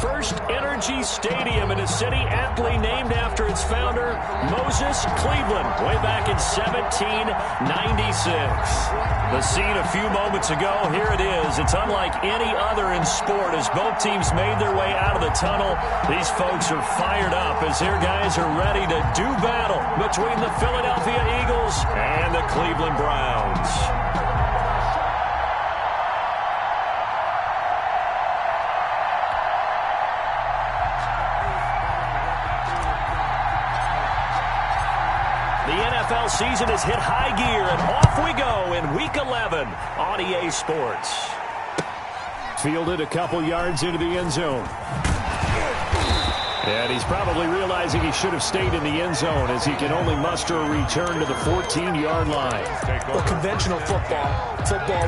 First Energy Stadium in a city aptly named after its founder, Moses Cleveland, way back in 1796. The scene a few moments ago, here it is. It's unlike any other in sport as both teams made their way out of the tunnel. These folks are fired up as their guys are ready to do battle between the Philadelphia Eagles and the Cleveland Browns. The NFL season has hit high gear, and off we go in Week 11 on EA Sports. Fielded a couple yards into the end zone. And he's probably realizing he should have stayed in the end zone as he can only muster a return to the 14-yard line. Well, conventional football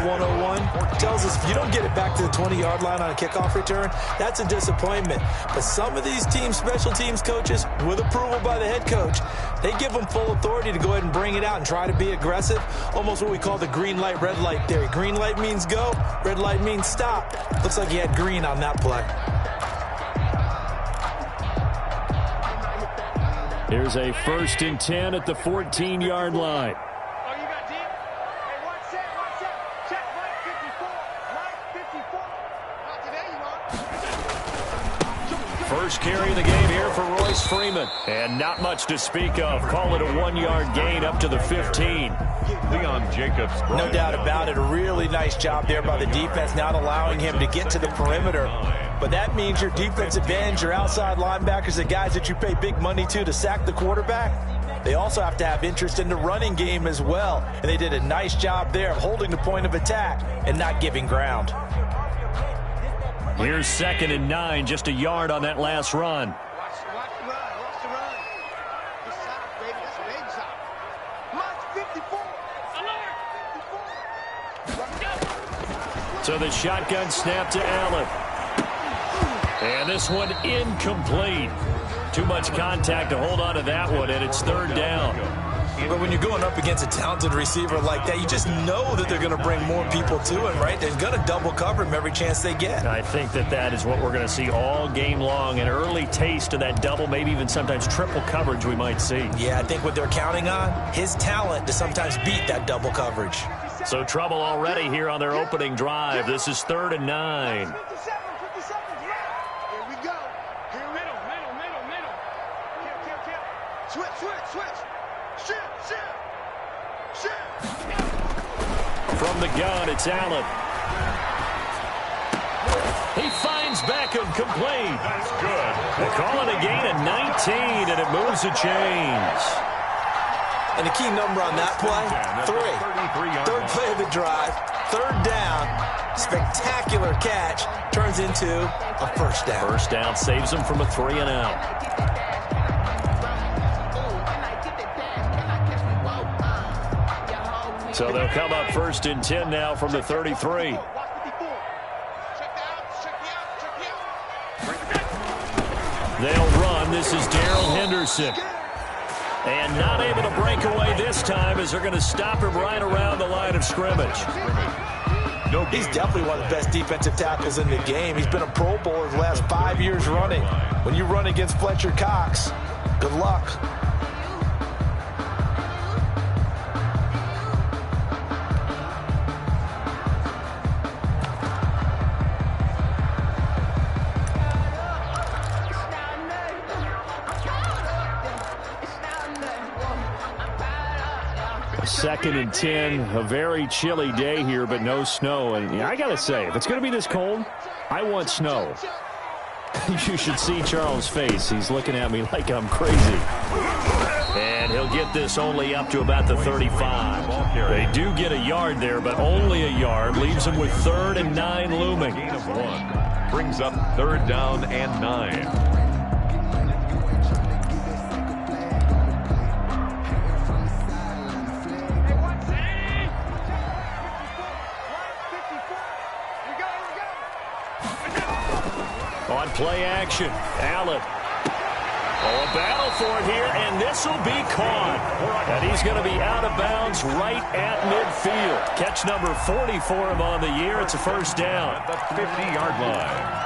101, tells us if you don't get it back to the 20-yard line on a kickoff return, that's a disappointment. But some of these teams, special teams coaches, with approval by the head coach, they give them full authority to go ahead and bring it out and try to be aggressive, almost what we call the green light, red light theory. Green light means go, red light means stop. Looks like he had green on that play. Here's a 1st and 10 at the 14-yard line. First carry of the game here for Royce Freeman. And not much to speak of. Call it a 1-yard gain up to the 15. Leon Jacobs. No doubt about it. A really nice job there by the defense, not allowing him to get to the perimeter. But that means your defensive ends, your outside linebackers, the guys that you pay big money to sack the quarterback, they also have to have interest in the running game as well. And they did a nice job there of holding the point of attack and not giving ground. Here's 2nd and 9, just a yard on that last run. So the shotgun snap to Allen. And this one incomplete. Too much contact to hold on to that one, and it's 3rd down. But when you're going up against a talented receiver like that, you just know that they're going to bring more people to him, right? They're going to double cover him every chance they get. I think that is what we're going to see all game long. An early taste of that double, maybe even sometimes triple coverage we might see. Yeah, I think what they're counting on, his talent to sometimes beat that double coverage. So trouble already here on their opening drive. This is 3rd and 9. From the gun, it's Allen. He finds Beckham complete. That's good. They call it a gain of 19, and it moves the chains. And the key number on that play, 3. 3rd play of the drive, 3rd down, spectacular catch, turns into a 1st down. 1st down saves him from a 3-and-out. So they'll come up 1st and 10 now from the 33. They'll run. This is Darrell Henderson. And not able to break away this time as they're going to stop him right around the line of scrimmage. He's definitely one of the best defensive tackles in the game. He's been a Pro Bowler the last 5 years running. When you run against Fletcher Cox, good luck. Second and 10, a very chilly day here, but no snow. And I got to say, if it's going to be this cold, I want snow. You should see Charles' face. He's looking at me like I'm crazy. And he'll get this only up to about the 35. They do get a yard there, but only a yard. Leaves him with 3rd and 9 looming. Gain of 1. Brings up 3rd down and 9. On play action, Allen. Oh, a battle for it here, and this will be caught. And he's going to be out of bounds right at midfield. Catch number 40 for him on the year. It's a 1st down. At the 50-yard line.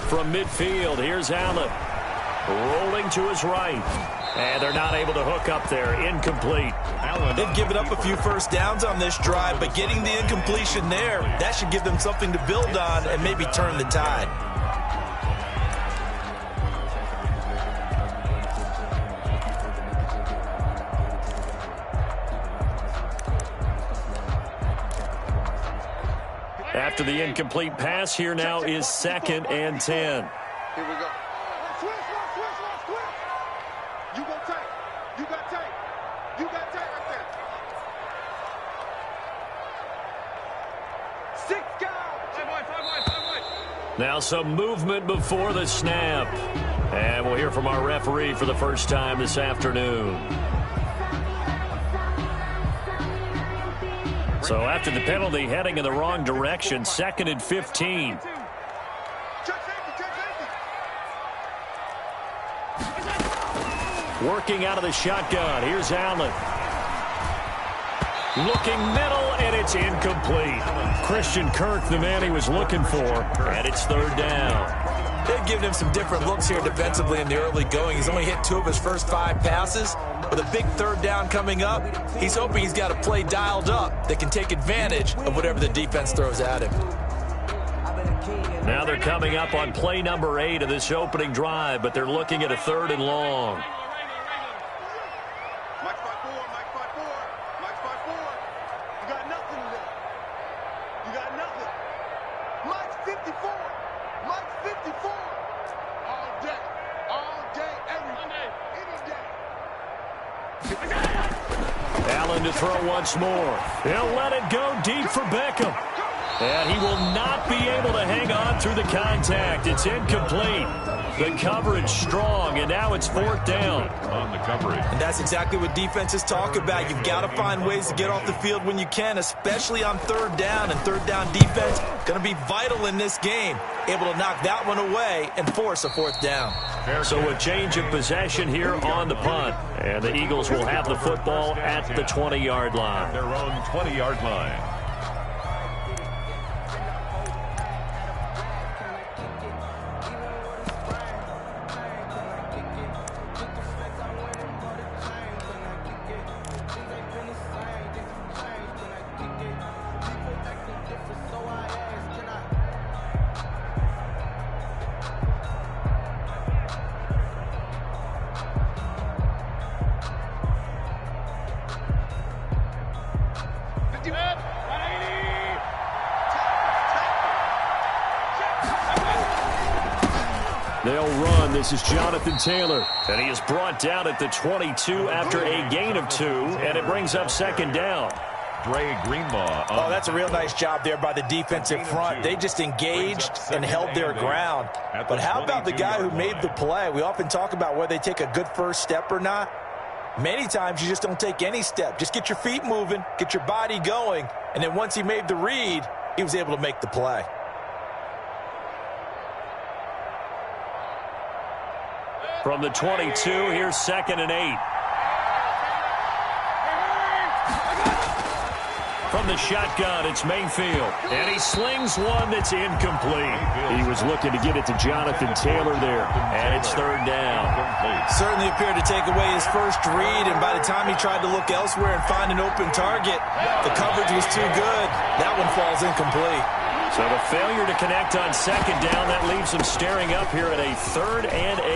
From midfield, here's Allen. Rolling to his right. And they're not able to hook up there. Incomplete. They've given up a few first downs on this drive, but getting the incompletion there, that should give them something to build on and maybe turn the tide. After the incomplete pass, here now is 2nd and 10. Here we go. Switch. You go tight. You got tight. You got tight right there. 6 guys. 5 wide. Now some movement before the snap. And we'll hear from our referee for the first time this afternoon. So after the penalty, heading in the wrong direction, 2nd and 15. Working out of the shotgun. Here's Allen. Looking middle, and it's incomplete. Christian Kirk, the man he was looking for, and it's 3rd down. They've given him some different looks here defensively in the early going. He's only hit 2 of his first 5 passes. With a big 3rd down coming up, he's hoping he's got a play dialed up that can take advantage of whatever the defense throws at him. Now they're coming up on play number 8 of this opening drive, but they're looking at a 3rd and long. Mike 5-4. Mike 5-4. You got nothing today. You got nothing. Mike's 54. Mike's 54. All day, every day, any day. Allen to throw once more. He'll let it go deep for Beckham. And he will not be able to hang on through the contact. It's incomplete. The coverage strong, and now it's 4th down. On the coverage. And that's exactly what defenses talk about. You've got to find ways to get off the field when you can, especially on 3rd down. And 3rd down defense going to be vital in this game. Able to knock that one away and force a 4th down. So a change of possession here on the punt. And the Eagles will have the football at the 20-yard line. Their own 20-yard line. They'll run. This is Jonathan Taylor. And he is brought down at the 22 after a gain of 2. And it brings up 2nd down. Dre Greenlaw. Oh, that's a real nice job there by the defensive front. They just engaged and held their ground. But how about the guy who made the play? We often talk about whether they take a good first step or not. Many times you just don't take any step. Just get your feet moving, get your body going. And then once he made the read, he was able to make the play. From the 22, here's 2nd and 8. From the shotgun, it's Mayfield. And he slings one that's incomplete. He was looking to get it to Jonathan Taylor there. And it's 3rd down. Certainly appeared to take away his first read, and by the time he tried to look elsewhere and find an open target, the coverage was too good. That one falls incomplete. So the failure to connect on 2nd down, that leaves him staring up here at a 3rd and 8.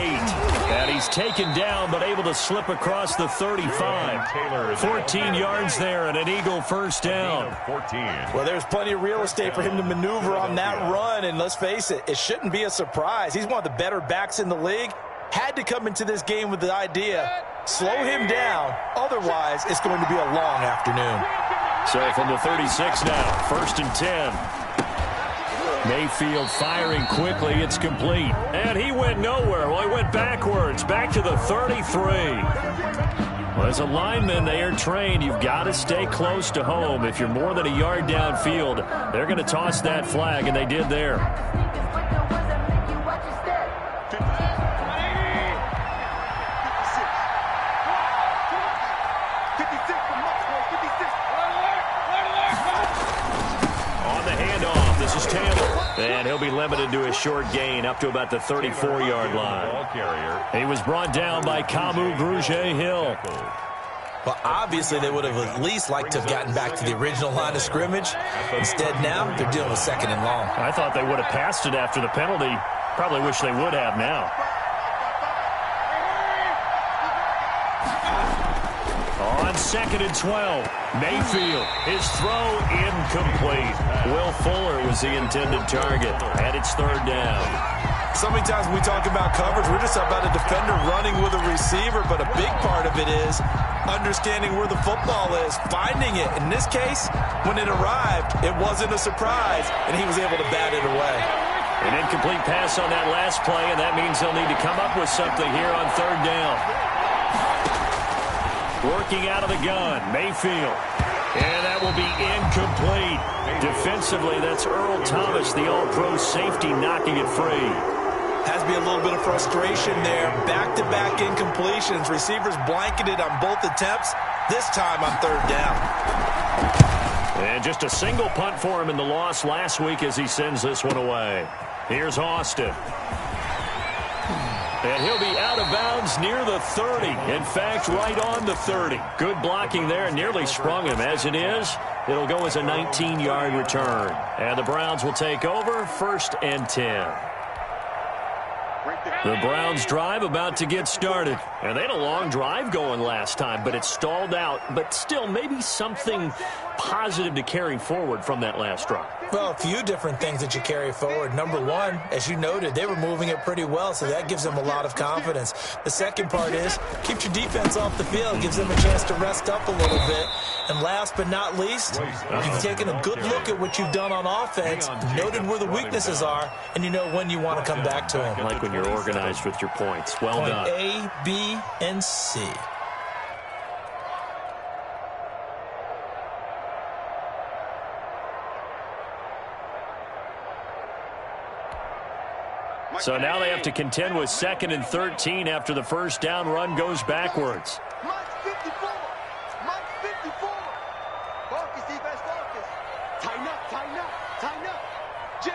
And he's taken down, but able to slip across the 35. 14 yards there and an Eagle first down. 14. Well, there's plenty of real estate for him to maneuver on that run, and let's face it, it shouldn't be a surprise. He's one of the better backs in the league. Had to come into this game with the idea, slow him down, otherwise it's going to be a long afternoon. So from the 36 now, 1st and 10. Mayfield firing quickly. It's complete. And he went nowhere. Well, he went backwards. Back to the 33. Well, as a lineman, they are trained. You've got to stay close to home. If you're more than a yard downfield, they're going to toss that flag, and they did there. On the handoff, this is Taylor. And he'll be limited to a short gain up to about the 34-yard line. He was brought down by Kamu Grugier-Hill. Well, obviously, they would have at least liked to have gotten back to the original line of scrimmage. Instead, now they're dealing with 2nd and long. I thought they would have passed it after the penalty. Probably wish they would have now. On 2nd and 12, Mayfield, his throw incomplete. Will Fuller was the intended target, and it's 3rd down. So many times when we talk about coverage, we're just about a defender running with a receiver, but a big part of it is understanding where the football is, finding it. In this case, when it arrived, it wasn't a surprise, and he was able to bat it away. An incomplete pass on that last play, and that means they'll need to come up with something here on 3rd down. Working out of the gun, Mayfield. And that will be incomplete. Defensively, that's Earl Thomas, the all-pro safety, knocking it free. Has to be a little bit of frustration there. Back-to-back incompletions. Receivers blanketed on both attempts, this time on 3rd down. And just a single punt for him in the loss last week as he sends this one away. Here's Austin. And he'll be out of bounds near the 30. In fact, right on the 30. Good blocking there. Nearly sprung him. As it is, it'll go as a 19-yard return. And the Browns will take over, 1st and 10. The Browns drive about to get started. And they had a long drive going last time, but it stalled out. But still, maybe something positive to carry forward from that last drive. Well, a few different things that you carry forward. Number one, as you noted, they were moving it pretty well, so that gives them a lot of confidence. The second part is, keep your defense off the field, gives them a chance to rest up a little bit. And last but not least, you've taken a good look at what you've done on offense, noted where the weaknesses are, and you know when you want to come back to them. I like when you're organized with your points. Well done. Point A, B, and C. So now they have to contend with 2nd and 13 after the first down run goes backwards. Mike 54. Mike 54. Focus, defense, focus. Tighten up, tighten up, tighten up. Jim.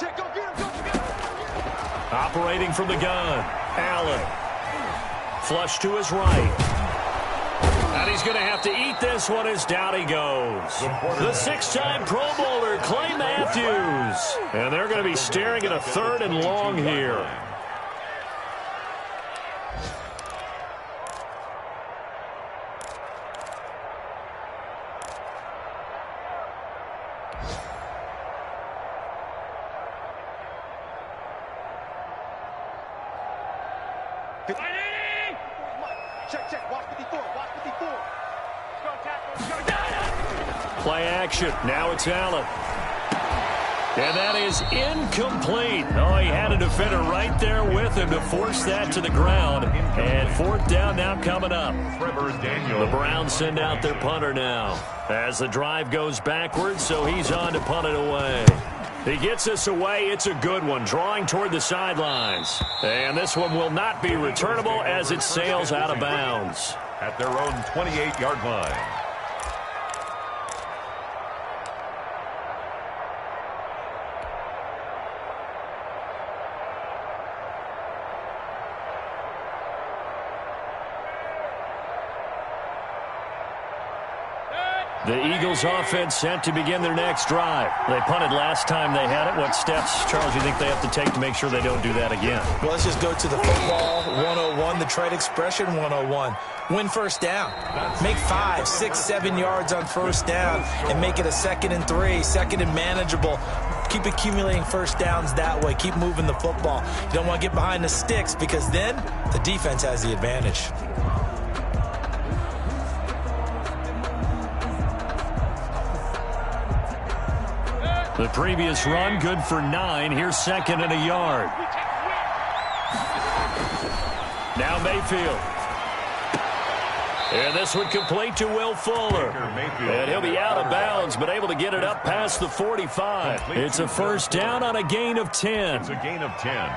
Check, go get him, Operating from the gun, Allen. Flush to his right. And he's going to have to eat this one as down he goes. The 6-time Pro Bowler, Clay Matthews. And they're going to be staring at a 3rd and long here. Check, watch 54, watch 54. Play action, now it's Allen. And that is incomplete. Oh, he had a defender right there with him to force that to the ground. And 4th down now coming up. The Browns send out their punter now as the drive goes backwards, so he's on to punt it away. He gets this away. It's a good one, drawing toward the sidelines. And this one will not be returnable as it sails out of bounds. At their own 28-yard line. The Eagles offense set to begin their next drive. They punted last time they had it. What steps, Charles, do you think they have to take to make sure they don't do that again? Well, let's just go to the football 101, the trade expression 101. Win 1st down. Make 5, 6, 7 yards on 1st down and make it a 2nd and 3, 2nd and manageable. Keep accumulating 1st downs that way. Keep moving the football. You don't want to get behind the sticks because then the defense has the advantage. The previous run, good for 9. Here's 2nd and a yard. Now Mayfield. And this one complete to Will Fuller. And he'll be out of bounds, but able to get it up past the 45. It's a 1st down on a gain of 10. It's a gain of 10.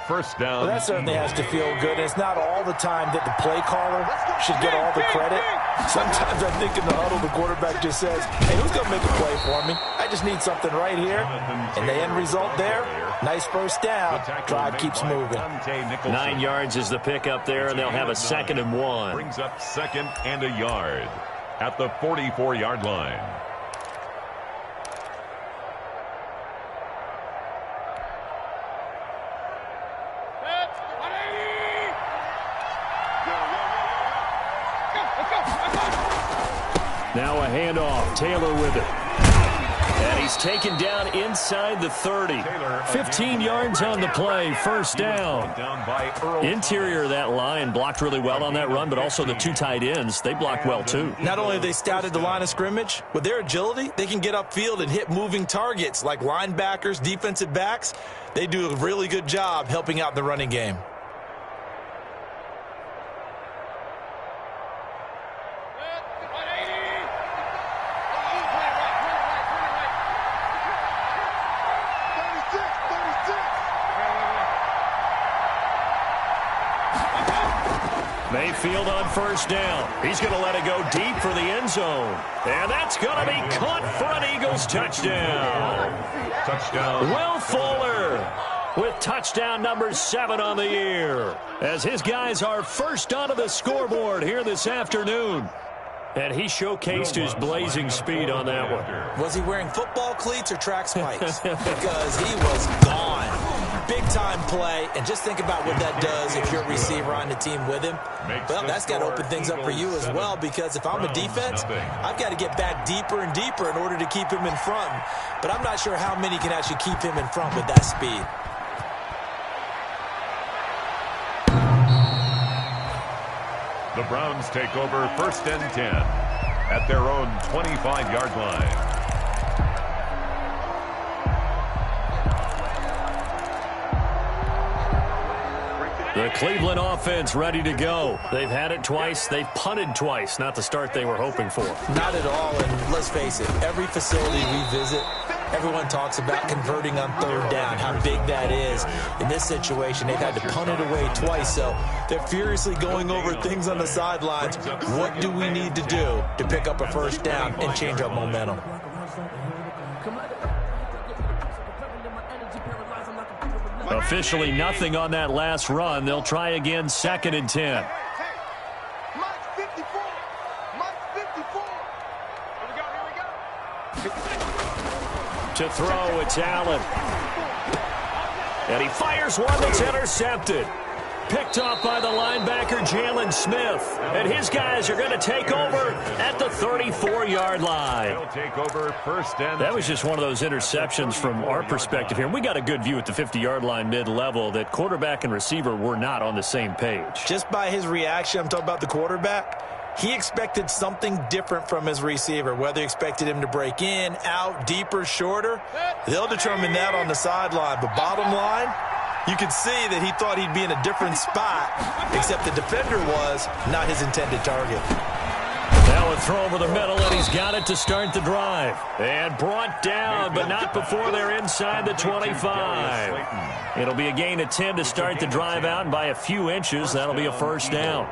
first down. Well, that certainly has to feel good. It's not all the time that the play caller should get all the credit. Sometimes I think in the huddle, the quarterback just says, hey, who's going to make a play for me? I just need something right here. And the end result there, nice first down. Drive keeps moving. 9 yards is the pickup there, and they'll have a 2nd and 1. Brings up 2nd and a yard at the 44-yard line. Now a handoff. Taylor with it. And he's taken down inside the 30. 15 yards on the play. First down. Interior of that line blocked really well on that run, but also the 2 tight ends, they blocked well too. Not only have they scouted the line of scrimmage, with their agility, they can get upfield and hit moving targets like linebackers, defensive backs. They do a really good job helping out the running game. Mayfield on first down. He's going to let it go deep for the end zone. And that's going to be caught for an Eagles touchdown. Touchdown. Will Fuller with touchdown number 7 on the year, as his guys are first onto the scoreboard here this afternoon. And he showcased his blazing speed on that one. Was he wearing football cleats or track spikes? Because he was gone. Big-time play, and just think about what that does if you're a receiver on the team with him. Well, that's got to open things up for you as well, because if I'm a defense, I've got to get back deeper and deeper in order to keep him in front. But I'm not sure how many can actually keep him in front with that speed. The Browns take over 1st and 10 at their own 25-yard line. The Cleveland offense ready to go. They've had it twice. They've punted twice. Not the start they were hoping for. Not at all, and let's face it, every facility we visit, everyone talks about converting on 3rd down, how big that is. In this situation, they've had to punt it away twice, so they're furiously going over things on the sidelines. What do we need to do to pick up a first down and change our momentum? Officially nothing on that last run. They'll try again, 2nd and 10. Mike's 54. Mike's 54. Here we go. To throw, it's Allen. And he fires one that's intercepted. Picked off by the linebacker, Jalen Smith. And his guys are going to take over at the 34-yard line. They'll take over 1st and 10. That was just one of those interceptions from our perspective here. And we got a good view at the 50-yard line mid-level that quarterback and receiver were not on the same page. Just by his reaction, I'm talking about the quarterback, he expected something different from his receiver, whether he expected him to break in, out, deeper, shorter. They'll determine that on the sideline. But bottom line, you could see that he thought he'd be in a different spot, except the defender was not his intended target. Now a throw over the middle, and he's got it to start the drive. And brought down, but not before they're inside the 25. It'll be a gain of 10 to start the drive out, and by a few inches, that'll be a first down.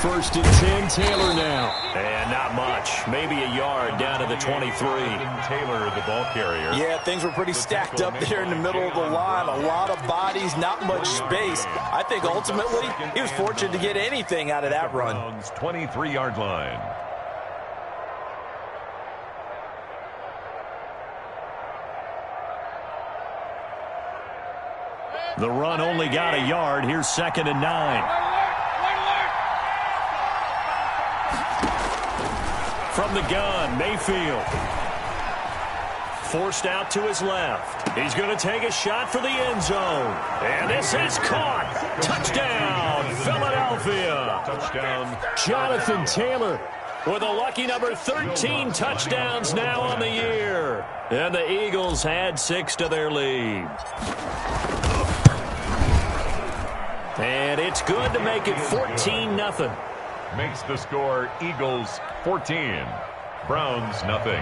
First and 10, Taylor now. And not much. Maybe a yard down to the 23. Taylor, the ball carrier. Yeah, things were pretty stacked up there in the middle of the line. A lot of bodies, not much space. I think ultimately he was fortunate to get anything out of that run. 23-yard line. The run only got a yard. Here's 2nd and 9. From the gun, Mayfield. Forced out to his left. He's going to take a shot for the end zone. And this is caught. Touchdown, Philadelphia. Touchdown. Jonathan Taylor with a lucky number 13 touchdowns now on the year. And the Eagles add 6 to their lead. And it's good to make it 14-0. Makes the score Eagles 14, Browns nothing.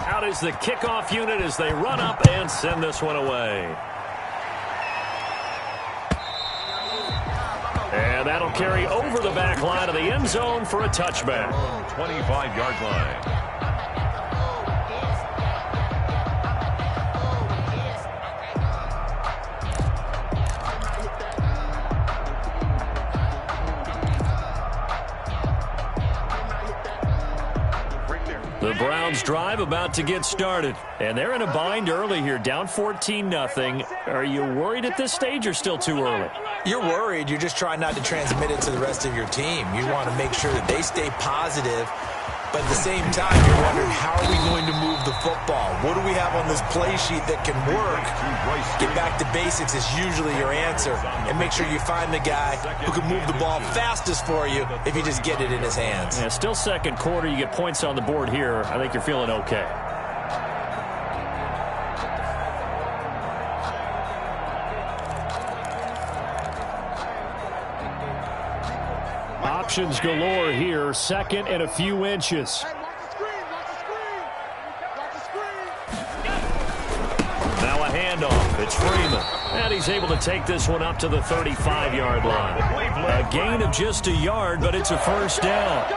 Out is the kickoff unit as they run up and send this one away. And that'll carry over the back line of the end zone for a touchback. 25-yard line. The Browns drive about to get started, and they're in a bind early here, down 14-0. Are you worried at this stage or still too early? You're worried. You're just trying not to transmit it to the rest of your team. You want to make sure that they stay positive, but at the same time, you're wondering, how are we going to move the football? What do we have on this play sheet that can work? Get back to basics is usually your answer, and make sure you find the guy who can move the ball fastest for you if you just get it in his hands. Yeah, still second quarter. You get points on the board here. I think you're feeling okay. Options galore here. Second and a few inches. Now a handoff. It's Freeman. And he's able to take this one up to the 35-yard line. A gain of just a yard, but it's a first down.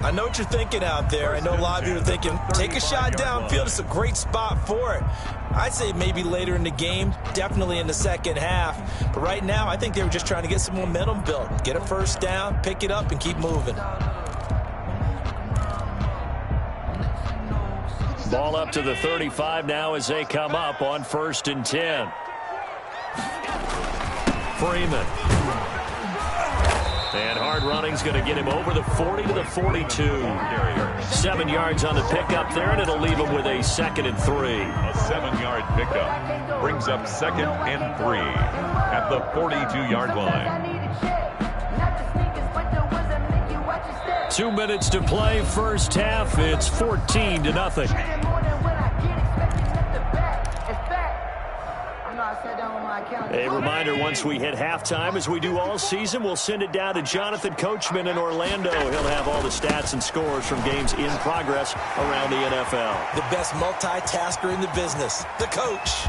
I know what you're thinking out there. I know a lot of you are thinking, take a shot downfield. It's a great spot for it. I'd say maybe later in the game, definitely in the second half. But right now, I think they were just trying to get some momentum built. Get a first down, pick it up, and keep moving. Ball up to the 35 now as they come up on 1st and 10. Freeman. And hard running's going to get him over the 40 to the 42. 7 yards on the pickup there, and it'll leave him with a 2nd and 3. A 7-yard pickup brings up 2nd and 3 at the 42-yard line. 2 minutes to play, first half. It's 14-0. A reminder, once we hit halftime, as we do all season, we'll send it down to Jonathan Coachman in Orlando. He'll have all the stats and scores from games in progress around the NFL. The best multitasker in the business, the coach.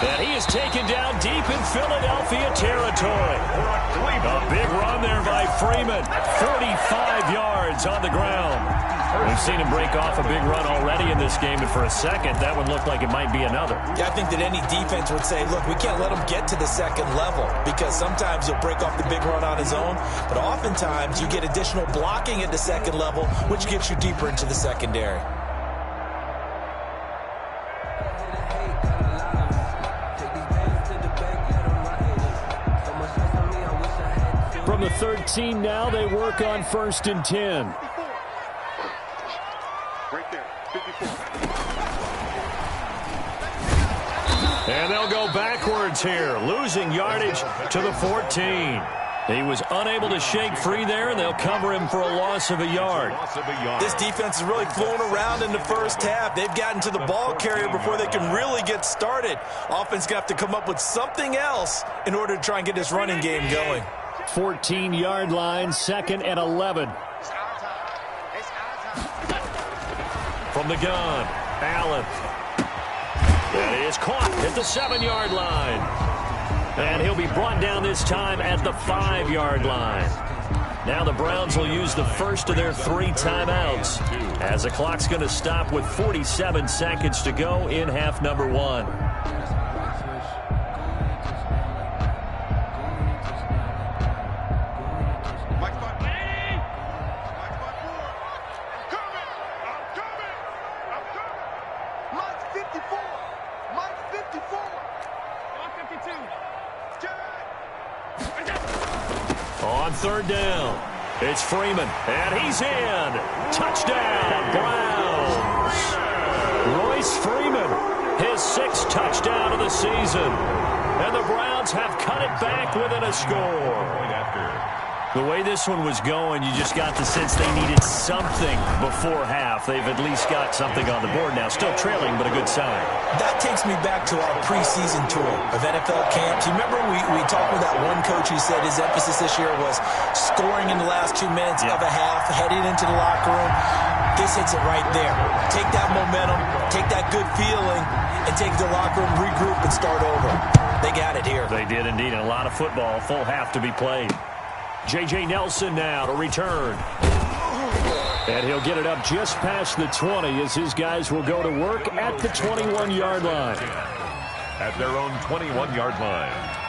And he is taken down deep in Philadelphia territory. A big run there by Freeman. 45 yards on the ground. We've seen him break off a big run already in this game, and for a second, that one looked like it might be another. Yeah, I think that any defense would say, look, we can't let him get to the second level, because sometimes he'll break off the big run on his own, but oftentimes you get additional blocking at the second level, which gets you deeper into the secondary. From the 13 now, they work on 1st and 10. Right there, 54. And they'll go backwards here, losing yardage to the 14. He was unable to shake free there, and they'll cover him for a loss of a yard. This defense is really flown around in the first half. They've gotten to the ball carrier before they can really get started. Offense got to come up with something else in order to try and get this running game going. 14-yard line, 2nd and 11. From the gun, Allen. And he is caught at the 7-yard line. And he'll be brought down this time at the 5-yard line. Now the Browns will use the first of their 3 timeouts, as the clock's going to stop with 47 seconds to go in half number 1. On 3rd down, it's Freeman, and he's in. Touchdown, Browns. Royce Freeman, his 6th touchdown of the season. And the Browns have cut it back within a score. The way this one was going, you just got the sense they needed something before half. They've at least got something on the board now. Still trailing, but a good sign. That takes me back to our preseason tour of NFL camps. You remember we talked with that one coach who said his emphasis this year was scoring in the last 2 minutes of a half, heading into the locker room. This hits it right there. Take that momentum, take that good feeling, and take it to the locker room, regroup, and start over. They got it here. They did indeed. And a lot of football, full half to be played. J.J. Nelson now to return. And he'll get it up just past the 20 as his guys will go to work at the 21-yard line. At their own 21-yard line.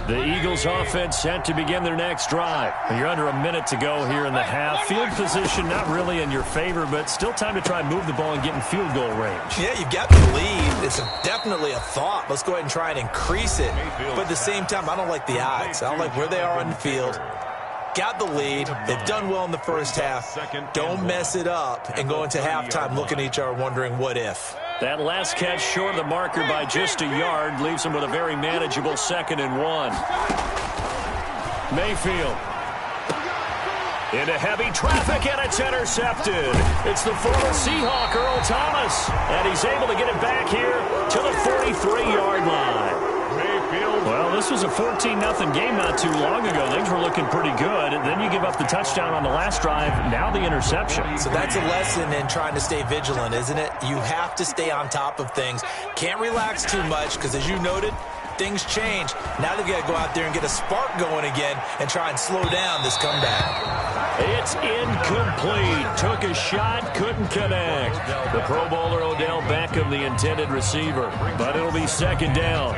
The Eagles offense set to begin their next drive. And you're under a minute to go here in the half. Field position not really in your favor, but still time to try and move the ball and get in field goal range. Yeah, you've got the lead. It's definitely a thought. Let's go ahead and try and increase it. But at the same time, I don't like the odds. I don't like where they are on the field. Got the lead. They've done well in the first half. Don't mess it up and go into halftime looking at each other wondering what if. That last catch short of the marker by just a yard leaves them with a very manageable 2nd and 1. Mayfield into heavy traffic, and it's intercepted. It's the former Seahawk, Earl Thomas, and he's able to get it back here to the 43-yard line. Well, this was a 14-0 game not too long ago. Things were looking pretty good. And then you give up the touchdown on the last drive. Now the interception. So that's a lesson in trying to stay vigilant, isn't it? You have to stay on top of things. Can't relax too much because, as you noted, things change. Now they've got to go out there and get a spark going again and try and slow down this comeback. It's incomplete. Took a shot, couldn't connect. The Pro Bowler Odell Beckham, the intended receiver. But it'll be 2nd down.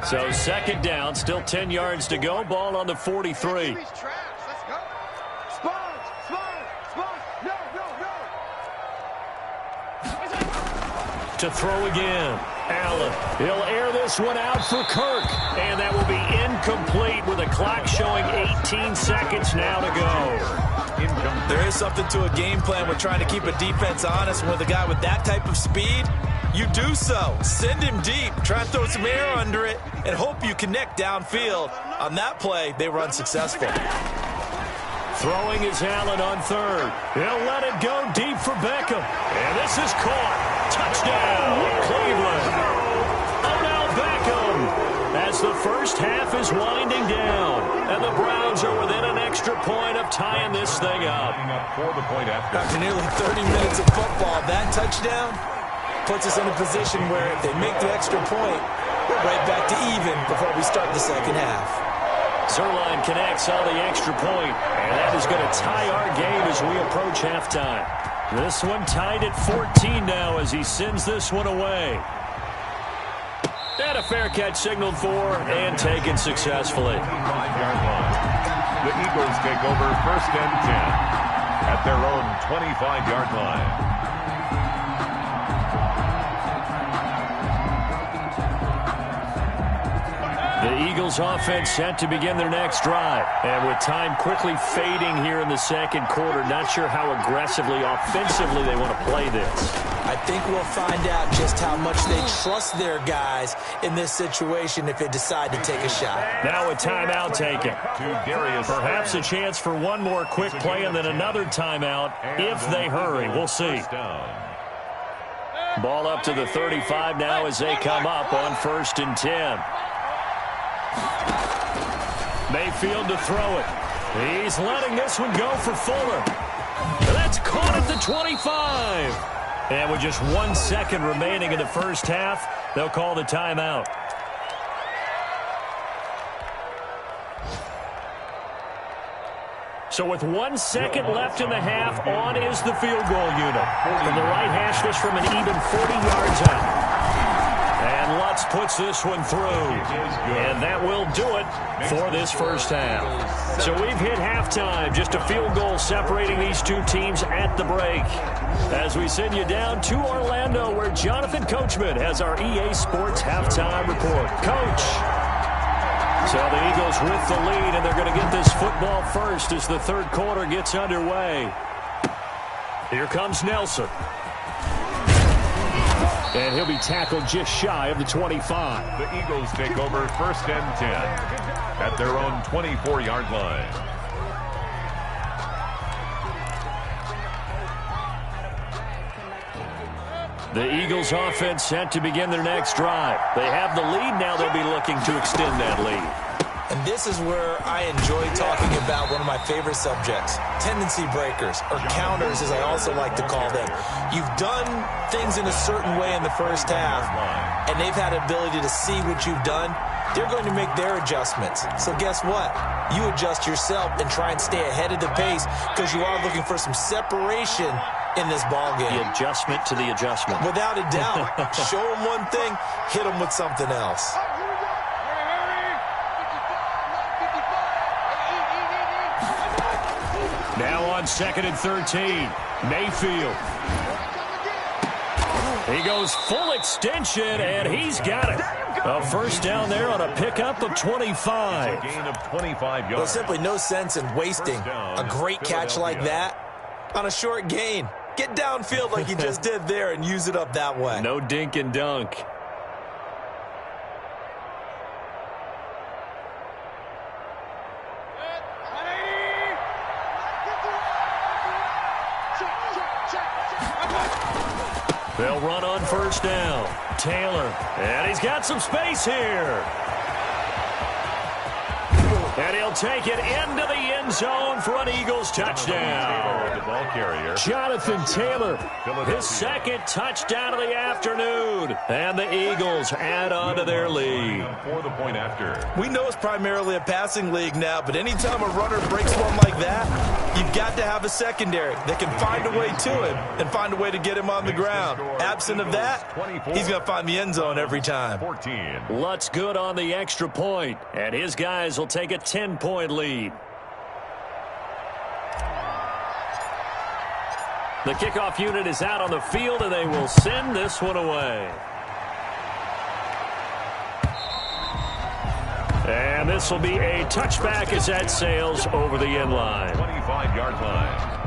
So 2nd down, still 10 yards to go. Ball on the 43. To throw again. Allen. He'll air this one out for Kirk. And that will be incomplete with a clock showing 18 seconds now to go. There is something to a game plan with trying to keep a defense honest. With a guy with that type of speed, you do so. Send him deep. Try and throw some air under it and hope you connect downfield. On that play, they run successful. Throwing is Allen on 3rd. He'll let it go deep for Beckham. And this is caught. Touchdown, Cleveland. Odell Beckham as the first half is winding down. And the Browns are within an extra point of tying this thing up. After nearly 30 minutes of football, that touchdown puts us in a position where if they make the extra point, we're right back to even before we start the second half. Zerline connects on the extra point, and that is going to tie our game as we approach halftime. This one tied at 14 now as he sends this one away. And a fair catch signaled for and taken successfully. 5-yard line. The Eagles take over 1st and 10 at their own 25-yard line. The Eagles offense set to begin their next drive. And with time quickly fading here in the 2nd quarter, not sure how aggressively, offensively they want to play this. I think we'll find out just how much they trust their guys in this situation if they decide to take a shot. Now a timeout taken. Perhaps a chance for one more quick play and then another timeout if they hurry. We'll see. Ball up to the 35 now as they come up on 1st and 10. Mayfield to throw it. He's letting this one go for Fuller. That's caught at the 25. And with just 1 second remaining in the first half, they'll call the timeout. So with 1 second left in the half, on is the field goal unit. From the right hash, this from an even 40 yards out. And Lutz puts this one through. And that will do it for this first half. So we've hit halftime. Just a field goal separating these two teams at the break. As we send you down to Orlando, where Jonathan Coachman has our EA Sports halftime report. Coach. So the Eagles with the lead, and they're going to get this football first as the third quarter gets underway. Here comes Nelson. And he'll be tackled just shy of the 25. The Eagles take over first and 10 at their own 24-yard line. The Eagles offense set to begin their next drive. They have the lead now. They'll be looking to extend that lead. And this is where I enjoy talking about one of my favorite subjects, tendency breakers, or counters as I also like to call them. You've done things in a certain way in the first half, and they've had the ability to see what you've done. They're going to make their adjustments. So guess what? You adjust yourself and try and stay ahead of the pace because you are looking for some separation in this ball game. The adjustment to the adjustment. Without a doubt. Show them one thing, hit them with something else. Now on 2nd and 13, Mayfield. He goes full extension, and he's got it. A first down there on a pickup of 25. A gain of 25 yards. There's simply no sense in wasting a great catch like that on a short gain. Get downfield like you just did there and use it up that way. No dink and dunk. They'll run on first down. Taylor, and he's got some space here. And he'll take it into the end zone for an Eagles touchdown. The ball carrier. Jonathan Taylor, his second touchdown of the afternoon. And the Eagles add on to their lead. For the point after. We know it's primarily a passing league now, but anytime a runner breaks one like that, you've got to have a secondary that can find a way to him and find a way to get him on the ground. Absent of that, he's going to find the end zone every time. 14. Lutz good on the extra point, and his guys will take a 10-point lead. The kickoff unit is out on the field, and they will send this one away. And this will be a touchback as that sails over the end line. 25-yard line.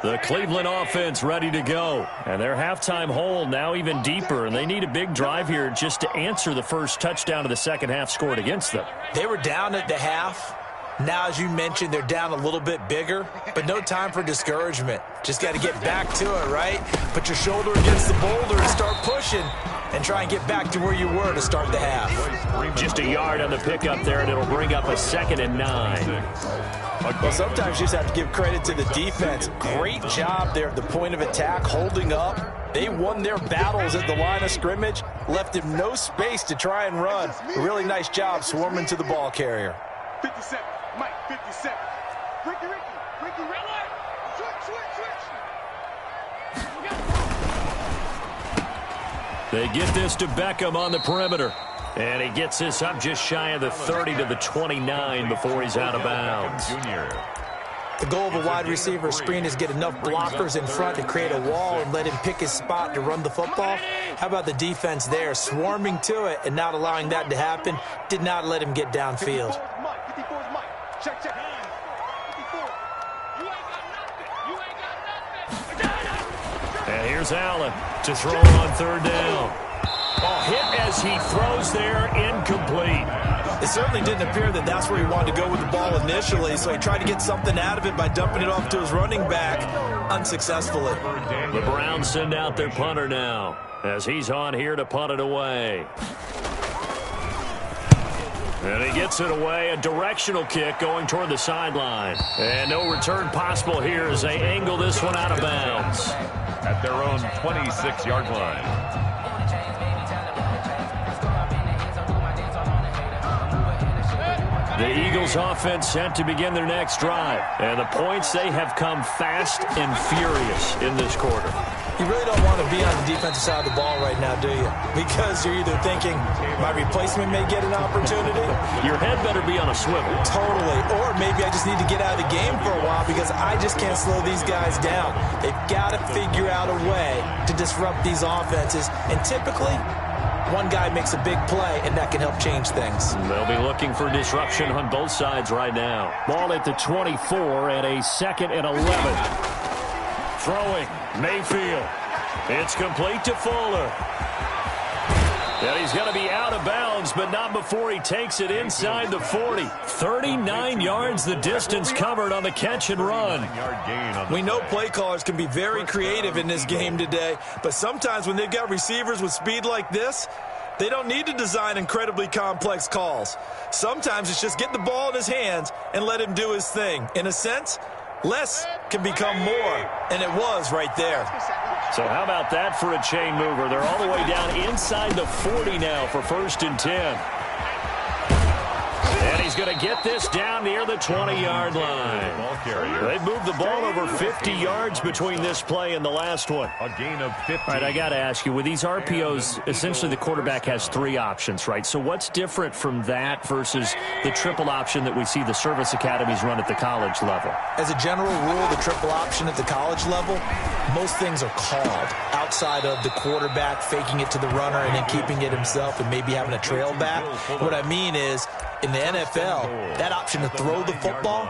The Cleveland offense ready to go. And their halftime hole now even deeper. And they need a big drive here just to answer the first touchdown of the second half scored against them. They were down at the half. Now, as you mentioned, they're down a little bit bigger. But no time for discouragement. Just got to get back to it, right? Put your shoulder against the boulder and start pushing. And try and get back to where you were to start the half. Just a yard on the pickup there, and it'll bring up a 2nd and 9. Well, sometimes you just have to give credit to the defense. Great job there at the point of attack, holding up. They won their battles at the line of scrimmage, left him no space to try and run. A really nice job swarming to the ball carrier. 57, Mike, 57. Ricky, switch. They get this to Beckham on the perimeter. And he gets this up just shy of the 30 to the 29 before he's out of bounds. The goal of a wide receiver screen is get enough blockers in front to create a wall and let him pick his spot to run the football. How about the defense there, swarming to it and not allowing that to happen? Did not let him get downfield. 54 is Mike. Check. 54. You ain't got nothing. And here's Allen to throw on third down. Oh, hit as he throws there, incomplete. It certainly didn't appear that that's where he wanted to go with the ball initially, so he tried to get something out of it by dumping it off to his running back unsuccessfully. The Browns send out their punter now as he's on here to punt it away. And he gets it away, a directional kick going toward the sideline. And no return possible here as they angle this one out of bounds. At their own 26-yard line. The Eagles offense set to begin their next drive. And the points, they have come fast and furious in this quarter. You really don't want to be on the defensive side of the ball right now, do you? Because you're either thinking, my replacement may get an opportunity. Your head better be on a swivel. Totally. Or maybe I just need to get out of the game for a while because I just can't slow these guys down. They've got to figure out a way to disrupt these offenses. And typically, one guy makes a big play, and that can help change things. They'll be looking for disruption on both sides right now. Ball at the 24 and a 2nd and 11. Throwing, Mayfield. It's complete to Fuller. And he's going to be out of bounds, but not before he takes it inside the 40. 39 yards the distance covered on the catch and run. We know play callers can be very creative in this game today, but sometimes when they've got receivers with speed like this, they don't need to design incredibly complex calls. Sometimes it's just get the ball in his hands and let him do his thing. In a sense, less can become more, and it was right there. So how about that for a chain mover? They're all the way down inside the 40 now for 1st and 10. And he's going to get this down near the 20-yard line. They've moved the ball over 50 yards between this play and the last one. A gain of 50. All right, I got to ask you, with these RPOs, essentially the quarterback has 3 options, right? So what's different from that versus the triple option that we see the service academies run at the college level? As a general rule, the triple option at the college level, most things are called outside of the quarterback faking it to the runner and then keeping it himself and maybe having a trail back. What I mean is, in the NFL, that option to throw the football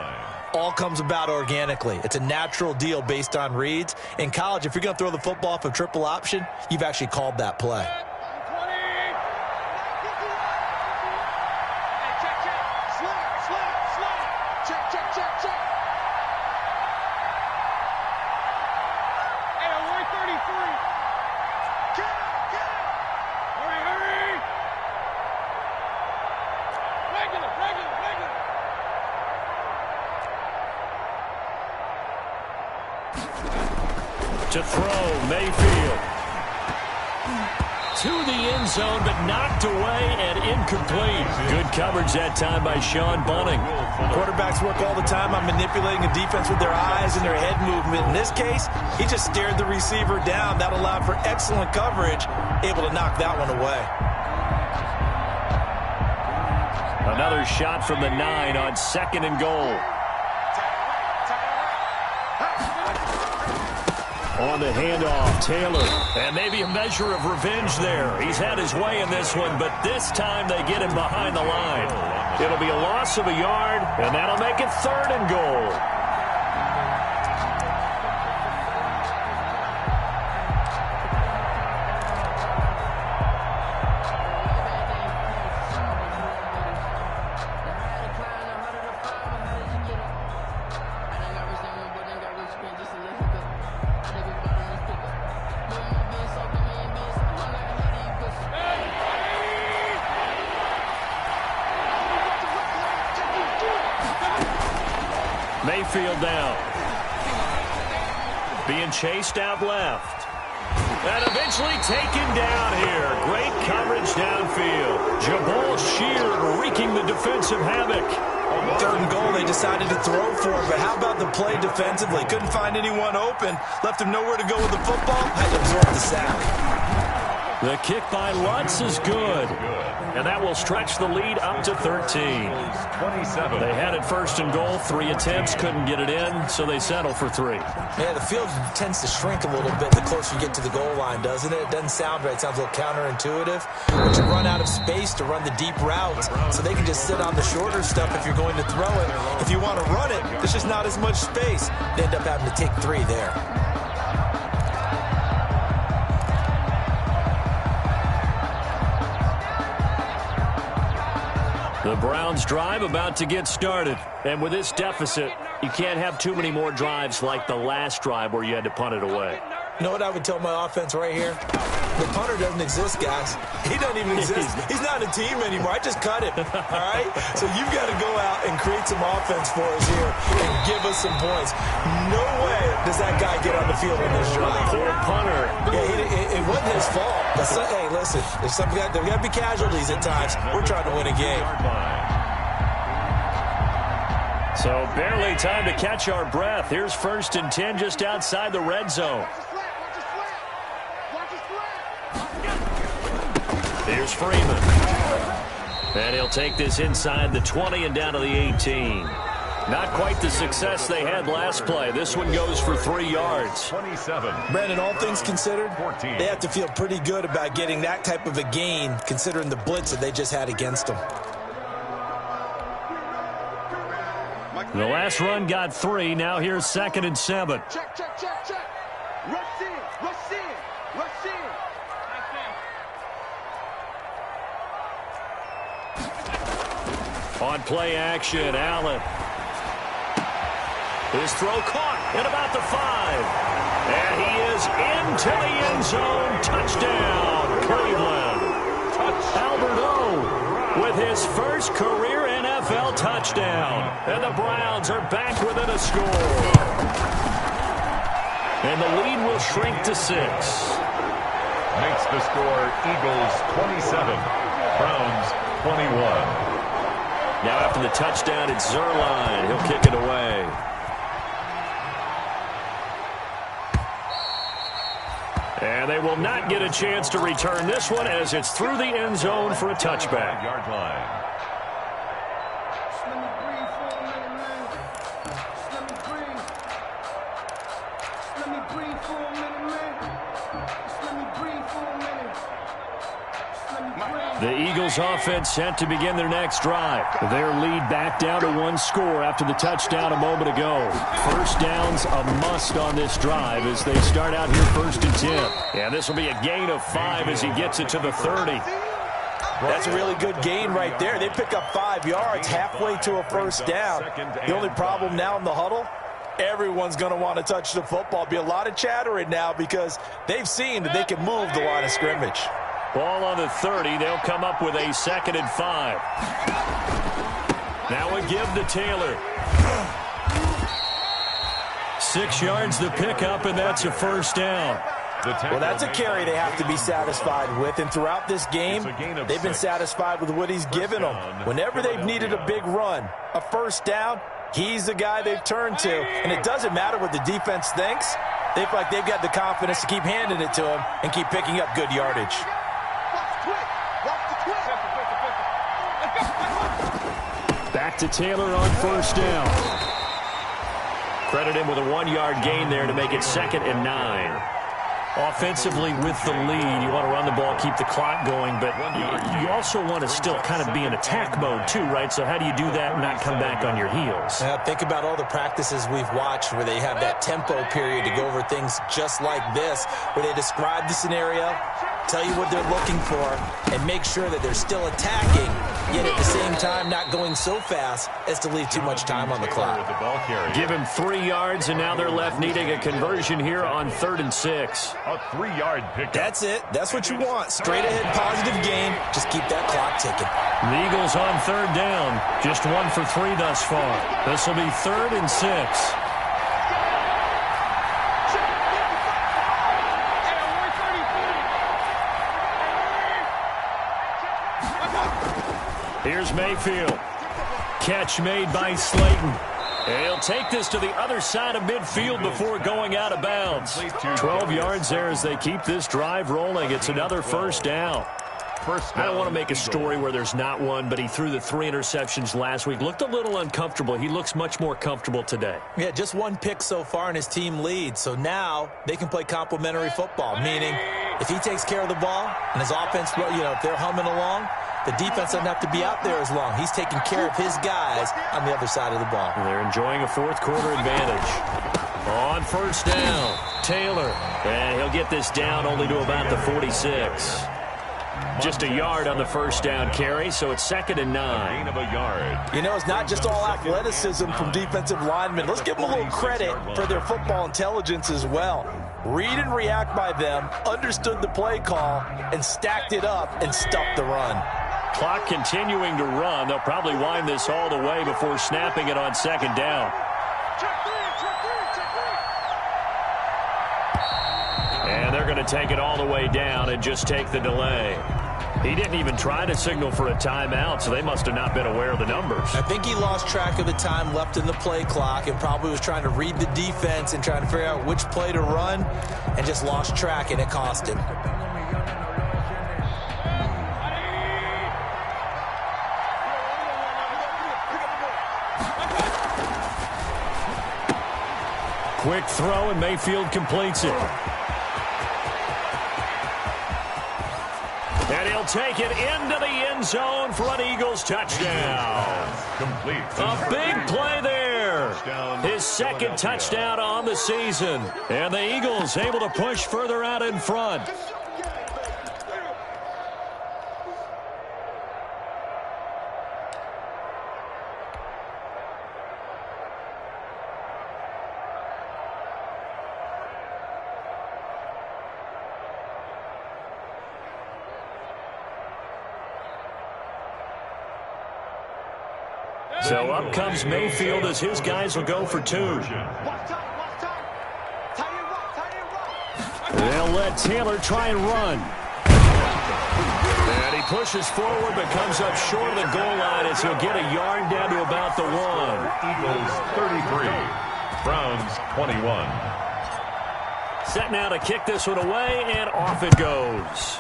all comes about organically. It's a natural deal based on reads. In college, if you're going to throw the football off a triple option, you've actually called that play. To throw, Mayfield. To the end zone, but knocked away and incomplete. Good coverage that time by Sean Bunting. Quarterbacks work all the time on manipulating a defense with their eyes and their head movement. In this case, he just stared the receiver down. That allowed for excellent coverage, able to knock that one away. Another shot from the 9 on 2nd and goal. On the handoff, Taylor. And maybe a measure of revenge there. He's had his way in this one, but this time they get him behind the line. It'll be a loss of a yard, and that'll make it 3rd and goal. Mayfield down. Being chased out left. And eventually taken down here. Great coverage downfield. Jabal Sheard wreaking the defensive havoc. 3rd and goal, they decided to throw for it, but how about the play defensively? Couldn't find anyone open. Left him nowhere to go with the football. Had to absorb the sack. The kick by Lutz is good. And that will stretch the lead up to 13. 27. They had it 1st and goal. 3 attempts, couldn't get it in, so they settle for 3. Yeah, the field tends to shrink a little bit the closer you get to the goal line, doesn't it? It doesn't sound right. It sounds a little counterintuitive. But you run out of space to run the deep routes, so they can just sit on the shorter stuff if you're going to throw it. If you want to run it, there's just not as much space. They end up having to take 3 there. The Browns drive about to get started. And with this deficit, you can't have too many more drives like the last drive where you had to punt it away. You know what I would tell my offense right here? The punter doesn't exist, guys. He doesn't even exist. He's not a team anymore. I just cut him, all right? So you've got to go out and create some offense for us here and give us some points. No way does that guy get on the field on this drive. Poor punter. Yeah, it wasn't his fault. Hey, listen, there got to be casualties at times. We're trying to win a game. So barely time to catch our breath. Here's 1st and 10 just outside the red zone. Here's Freeman. And he'll take this inside the 20 and down to the 18. Not quite the success they had last play. This one goes for 3 yards. 27. Brandon, all things considered, 14. They have to feel pretty good about getting that type of a gain considering the blitz that they just had against them. The last run got 3. Now here's 2nd and 7. Check. Rush in. On play action, Allen. His throw caught at about the 5. And he is into the end zone. Touchdown, Cleveland. Albert O with his first career NFL touchdown. And the Browns are back within a score. And the lead will shrink to 6. Makes the score Eagles 27, Browns 21. Now after the touchdown, it's Zerline. He'll kick it away. And they will not get a chance to return this one as it's through the end zone for a touchback. Yard line. The Eagles offense set to begin their next drive. Their lead back down to 1 score after the touchdown a moment ago. First down's a must on this drive as they start out here 1st and 10. And this will be a gain of 5 as he gets it to the 30. That's a really good gain right there. They pick up 5 yards halfway to a first down. The only problem now in the huddle, everyone's going to want to touch the football. Be a lot of chattering now because they've seen that they can move the line of scrimmage. Ball on the 30. They'll come up with a 2nd and 5. Now a give to Taylor. 6 yards the pickup, and that's a first down. Well, that's a carry they have to be satisfied with. And throughout this game, they've been satisfied with what he's given them. Whenever they've needed a big run, a first down, he's the guy they've turned to. And it doesn't matter what the defense thinks. They feel like they've got the confidence to keep handing it to him and keep picking up good yardage. Back to Taylor on first down. Credit him with a 1-yard gain there to make it 2nd and 9. Offensively with the lead, you want to run the ball, keep the clock going, but you also want to still kind of be in attack mode too, right? So how do you do that and not come back on your heels? Think about all the practices we've watched where they have that tempo period to go over things just like this, where they describe the scenario, tell you what they're looking for, and make sure that they're still attacking, yet at the same time not going so fast as to leave too much time on the clock. Give him 3 yards, and now they're left needing a conversion here on 3rd and 6. A 3-yard pickup. That's it. That's what you want. Straight ahead positive gain. Just keep that clock ticking. The Eagles on 3rd down. Just 1 for 3 thus far. This will be 3rd and 6. Here's Mayfield. Catch made by Slayton. He'll take this to the other side of midfield before going out of bounds. 12 yards there as they keep this drive rolling. It's another first down. I don't want to make a story where there's not one, but he threw the 3 interceptions last week. Looked a little uncomfortable. He looks much more comfortable today. Yeah, just 1 pick so far and his team leads. So now they can play complementary football, meaning if he takes care of the ball and his offense, if they're humming along, the defense doesn't have to be out there as long. He's taking care of his guys on the other side of the ball. And they're enjoying a 4th quarter advantage. On first down, Taylor. And he'll get this down only to about the 46. Just a yard on the first down carry, so it's 2nd and 9. Gain of a yard. You know, it's not just all athleticism from defensive linemen. Let's give them a little credit for their football intelligence as well. Read and react by them, understood the play call, and stacked it up and stuffed the run. Clock continuing to run. They'll probably wind this all the way before snapping it on 2nd down. And they're going to take it all the way down and just take the delay. He didn't even try to signal for a timeout, so they must have not been aware of the numbers. I think he lost track of the time left in the play clock and probably was trying to read the defense and trying to figure out which play to run and just lost track, and it cost him. Quick throw, and Mayfield completes it. And he'll take it into the end zone for an Eagles touchdown. Complete. A big play there. His 2nd touchdown on the season. And the Eagles able to push further out in front. So up comes Mayfield as his guys will go for 2. They'll let Taylor try and run. And he pushes forward but comes up short of the goal line as he'll get a yard down to about the 1. Eagles 33. Browns 21. Set now to kick this one away, and off it goes.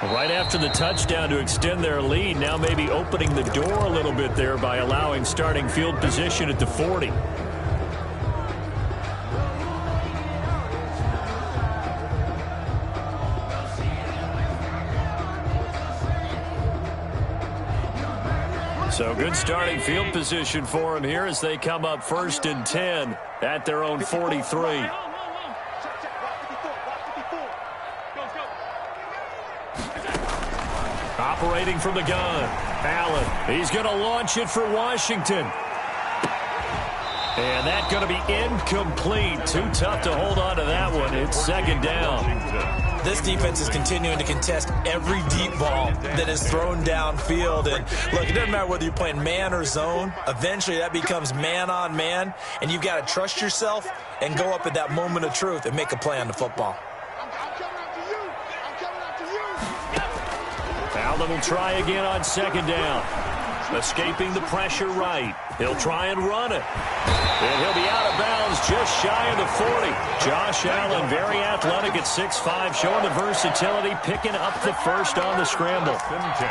Right after the touchdown to extend their lead, now maybe opening the door a little bit there by allowing starting field position at the 40. So good starting field position for them here as they come up 1st and 10 at their own 43. Operating from the gun, Allen. He's going to launch it for Washington. And that's going to be incomplete. Too tough to hold on to that one. It's 2nd down. This defense is continuing to contest every deep ball that is thrown downfield. And look, it doesn't matter whether you're playing man or zone. Eventually that becomes man on man. And you've got to trust yourself and go up at that moment of truth and make a play on the football. Allen will try again on 2nd down. Escaping the pressure right. He'll try and run it. And he'll be out of bounds just shy of the 40. Josh Allen, very athletic at 6'5", showing the versatility, picking up the first on the scramble.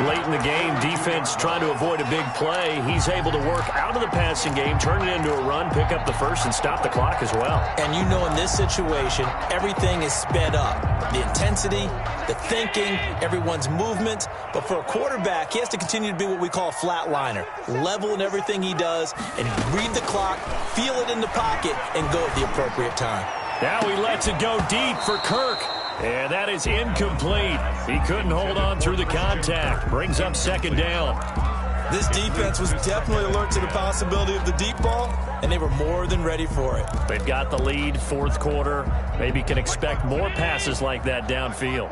Late in the game, defense trying to avoid a big play. He's able to work out of the passing game, turn it into a run, pick up the first, and stop the clock as well. And you know in this situation, everything is sped up. The intensity, the thinking, everyone's movement. But for a quarterback, he has to continue to be what we call a flatliner. Level in everything he does and read the clock, feel it in the pocket, and go at the appropriate time. Now he lets it go deep for Kirk. And that is incomplete. He couldn't hold on through the contact. Brings up 2nd down. This defense was definitely alert to the possibility of the deep ball, and they were more than ready for it. They've got the lead, 4th quarter. Maybe can expect more passes like that downfield.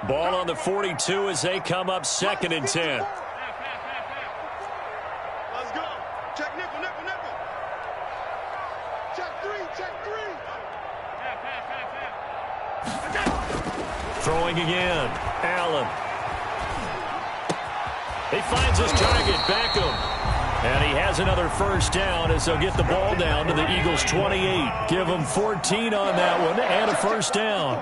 Ball on the 42 as they come up 2nd and 10. Let's go. Check nickel, nickel, nickel. Check 3, check 3. Throwing again. Allen. He finds his target, Beckham. And he has another first down as they'll get the ball down to the Eagles' 28. Give them 14 on that one and a first down.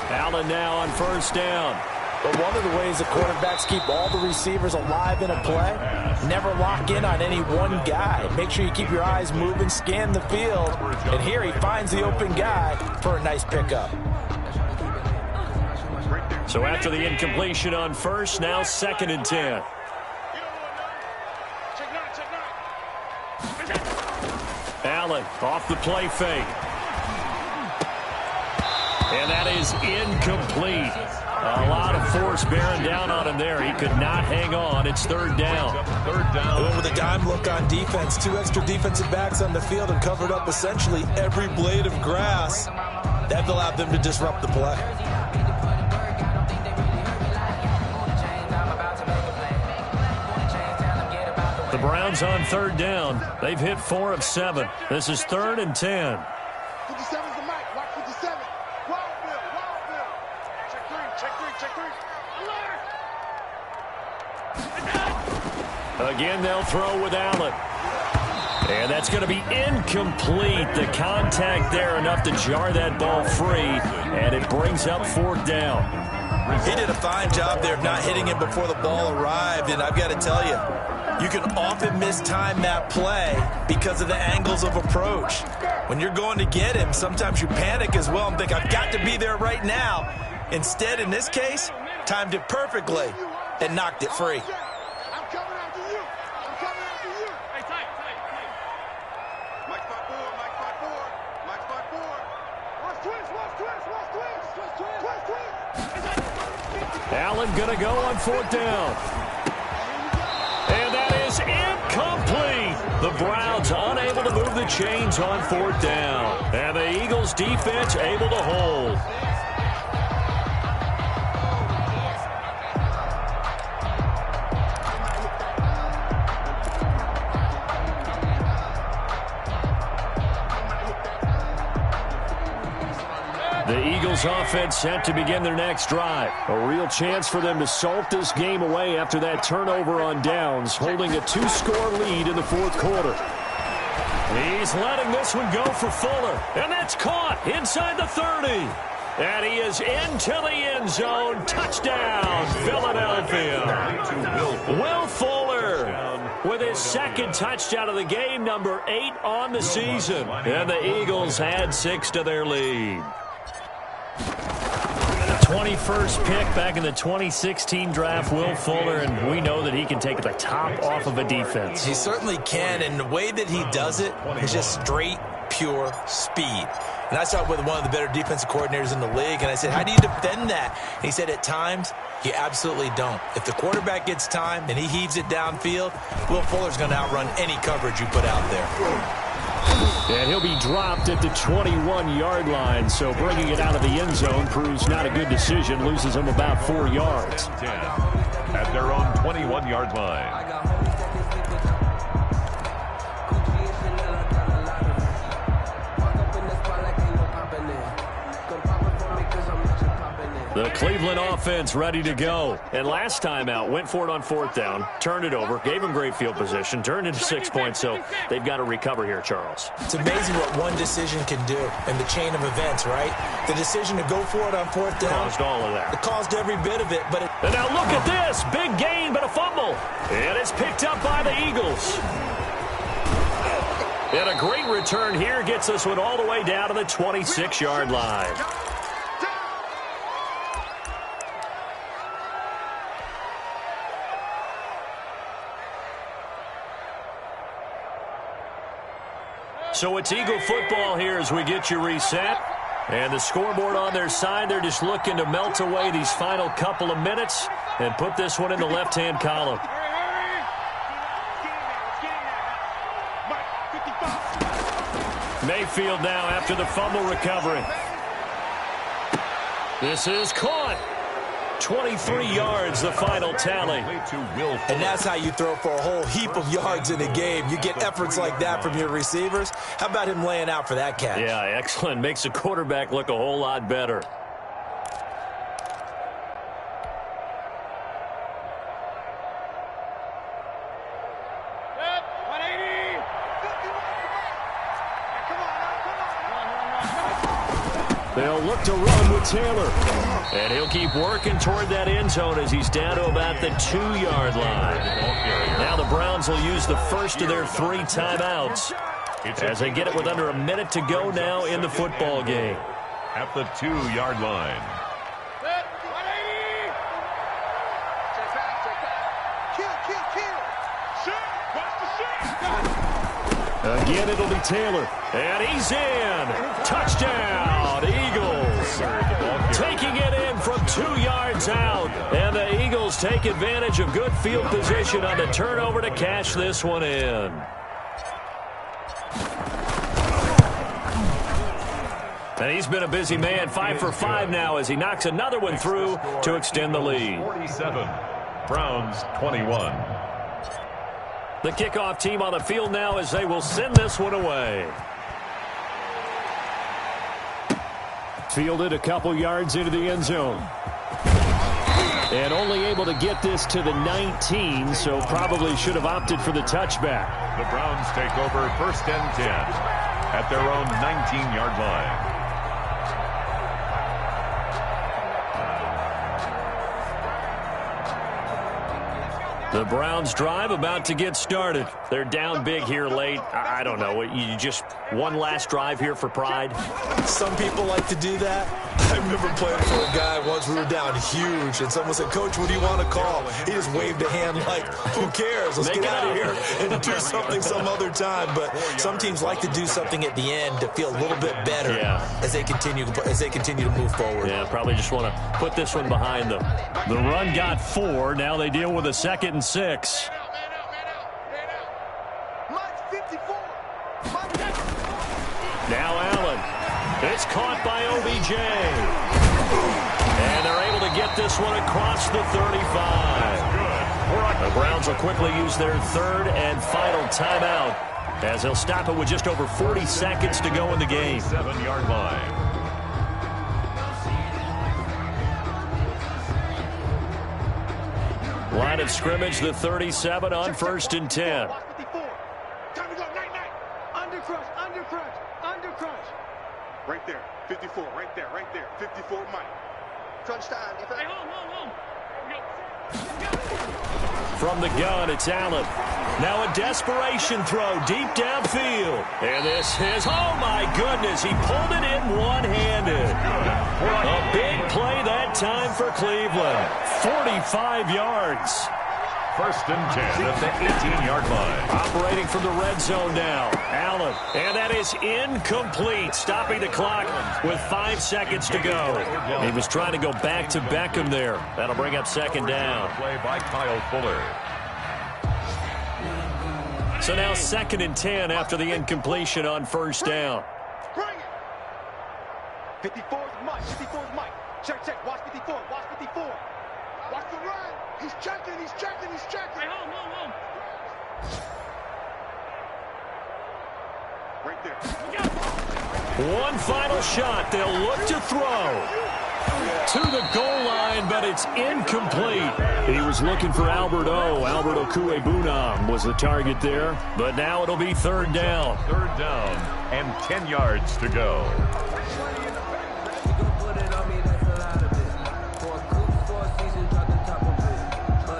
Allen now on first down. But one of the ways the quarterbacks keep all the receivers alive in a play, never lock in on any one guy. Make sure you keep your eyes moving, scan the field. And here he finds the open guy for a nice pickup. So after the incompletion on first, now 2nd and 10. Allen off the play fake. And that is incomplete. A lot of force bearing down on him there. He could not hang on. It's third down. With a dime look on defense, 2 extra defensive backs on the field and covered up essentially every blade of grass. That allowed them to disrupt the play. The Browns on third down. They've hit 4 of 7. This is 3rd and 10. 57's the mic. Watch 57. Wild Bill. Check 3. Alert. Again, they'll throw with Allen. And that's going to be incomplete. The contact there enough to jar that ball free. And it brings up 4th down. He did a fine job there of not hitting him before the ball arrived. And I've got to tell you, you can often mistime that play because of the angles of approach. When you're going to get him, sometimes you panic as well and think, I've got to be there right now. Instead, in this case, timed it perfectly and knocked it free. I'm coming after you. Hey, tight. Mike 5-4. Watch twist. Allen going to go on 4th down. And that is incomplete. The Browns unable to move the chains on 4th down. And the Eagles defense able to hold. The Eagles offense set to begin their next drive. A real chance for them to salt this game away after that turnover on downs, holding a 2-score lead in the 4th quarter. He's letting this one go for Fuller, and that's caught inside the 30. And he is into the end zone. Touchdown, Philadelphia. Will Fuller with his 2nd touchdown of the game, number 8 on the season. And the Eagles add 6 to their lead. 21st pick back in the 2016 draft, Will Fuller, and we know that he can take the top off of a defense. He certainly can, and the way that he does it is just straight, pure speed. And I saw it with one of the better defensive coordinators in the league, and I said, how do you defend that? And he said, at times, you absolutely don't. If the quarterback gets time and he heaves it downfield, Will Fuller's going to outrun any coverage you put out there. And he'll be dropped at the 21-yard line, so bringing it out of the end zone proves not a good decision, loses him about 4 yards. At their own 21-yard line. The Cleveland offense ready to go. And last time out, went for it on 4th down, turned it over, gave them great field position, turned into 6 points, so they've got to recover here, Charles. It's amazing what one decision can do in the chain of events, right? The decision to go for it on 4th down. Caused all of that. It caused every bit of it, but And now look at this. Big gain, but a fumble. And it's picked up by the Eagles. And a great return here gets this one all the way down to the 26-yard line. So it's Eagle football here as we get you reset. And the scoreboard on their side, they're just looking to melt away these final couple of minutes and put this one in the left-hand column. Mayfield now after the fumble recovery. This is caught. 23 yards, the final tally. And that's how you throw for a whole heap of yards in a game. You get efforts like that from your receivers. How about him laying out for that catch? Yeah, excellent. Makes the quarterback look a whole lot better. They'll look to run with Taylor. And he'll keep working toward that end zone as he's down to about the 2-yard line. Now the Browns will use the first of their 3 timeouts as they get it with under a minute to go now in the football game. At the 2-yard line. Again, it'll be Taylor. And he's in. Touchdown, Eagles. taking it in from 2 yards out. And the Eagles take advantage of good field position on the turnover to cash this one in. And he's been a busy man, 5 for 5 now as he knocks another one through to extend the lead. 47, Browns 21. The kickoff team on the field now as they will send this one away. Fielded a couple yards into the end zone. And only able to get this to the 19, so probably should have opted for the touchback. The Browns take over 1st and 10 at their own 19-yard line. The Browns drive about to get started. They're down big here late. I don't know. You just one last drive here for pride? Some people like to do that. I remember playing for a guy once. We were down huge, and someone said, "Coach, what do you want to call?" He just waved a hand like, "Who cares? Let's get out of here and do something some other time." But some teams like to do something at the end to feel a little bit better as they continue to move forward. Yeah, probably just want to put this one behind them. The run got 4. Now they deal with a 2nd and 6. Now Allen. It's caught by OBJ. And they're able to get this one across the 35. The Browns will quickly use their 3rd and final timeout as they'll stop it with just over 40 seconds to go in the game. 7-yard line. Line of scrimmage, the 37 on 1st and 10. Time to go, night. Under crunch. Right there, 54, right there. 54, Mike. Crunch time. Hey, home. From the gun, it's Allen. Now a desperation throw deep downfield. And this is, oh my goodness, he pulled it in one-handed. A big play that time for Cleveland. 45 yards. 1st and 10 at the 18-yard line. Operating from the red zone now. Allen. And that is incomplete. Stopping the clock with 5 seconds to go. He was trying to go back to Beckham there. That'll bring up 2nd down. Play by Kyle Fuller. So now 2nd and 10 after the incompletion on 1st down. Bring it. 54's Mike. Check. Watch 54. Watch the run. He's checking. Hey, home. Right there. One final shot. They'll look to throw to the goal line, but it's incomplete. He was looking for Albert Okuebunam was the target there, but now it'll be 3rd down. 3rd down and 10 yards to go.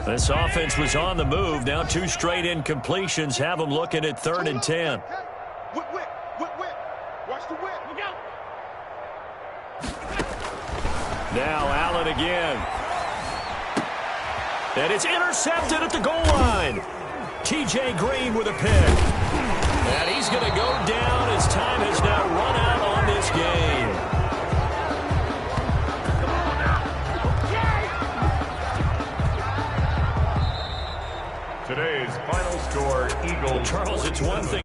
This offense was on the move. Now 2 straight incompletions have them looking at 3rd and 10. Whip. Watch the whip. Look out. Now Allen again. And it's intercepted at the goal line. T.J. Green with a pick. And he's going to go down as time has now run out on this game. Today's final score, Eagles. Charles, it's one thing